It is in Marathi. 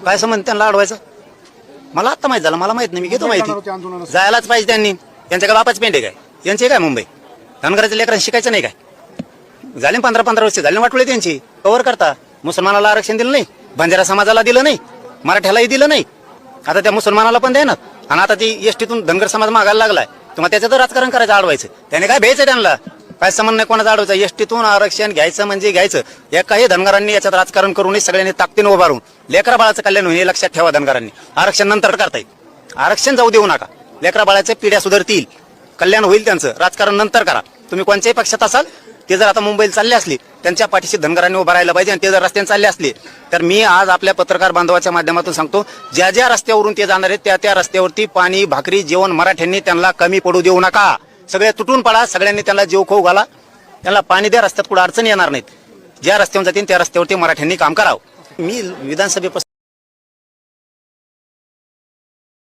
काय संबंध त्यांना अडवायचं? मला आता माहित झालं, मला माहित नाही, मी घेतो माहिती. जायलाच पाहिजे त्यांनी. यांच्या काय बापाच पेंडे काय? यांचे काय मुंबई धनगराच्या लेकरांना शिकायचं नाही काय? झाले 15-15 वर्ष झाले वाटवले त्यांची. कव्हर करता. मुसलमानाला आरक्षण दिलं नाही, बंजारा समाजाला दिलं नाही, मराठ्यालाही दिलं नाही, आता त्या मुसलमानाला पण देणार. आणि आता ती एसटीतून धनगर समाज मागायला लागलाय. तुम्हाला त्याचं राजकारण करायचं, अडवायचं. त्याने काय भ्यायचं त्यांना? काय संबंध नाही कोणाचा अडवायचं. एसटीतून आरक्षण घ्यायचं म्हणजे घ्यायचं. एकाही धनगरांनी याच्यात राजकारण करू नये. सगळ्यांनी ताकदीने उभारून लेकरा बाळाचं कल्याण होईल हे लक्षात ठेवा. धनगरांनी आरक्षण नंतर करता येईल, आरक्षण जाऊ देऊ नका. लेकरा बाळाच्या पिढ्या सुधारतील, कल्याण होईल त्यांचं. राजकारण नंतर करा. तुम्ही कोणत्याही पक्षात असाल, ते जर आता मुंबईला चालले असले, त्यांच्या पाठीशी धनगरांनी उभं राहायला पाहिजे. आणि ते जर रस्त्याने चालले असले तर मी आज आपल्या पत्रकार बांधवाच्या माध्यमातून सांगतो, ज्या ज्या रस्त्यावरून ते जाणार आहेत त्या त्या रस्त्यावरती पाणी, भाकरी, जेवण मराठ्यांनी त्यांना कमी पडू देऊ नका. सगळे तुटून पडा, सगळ्यांनी त्यांना जीव खाऊ घाला, त्यांना पाणी द्या, रस्त्यात कुठं अडचण येणार नाहीत. ज्या रस्त्यावर जातील त्या रस्त्यावरती मराठ्यांनी काम करावं. मी विधानसभेपासून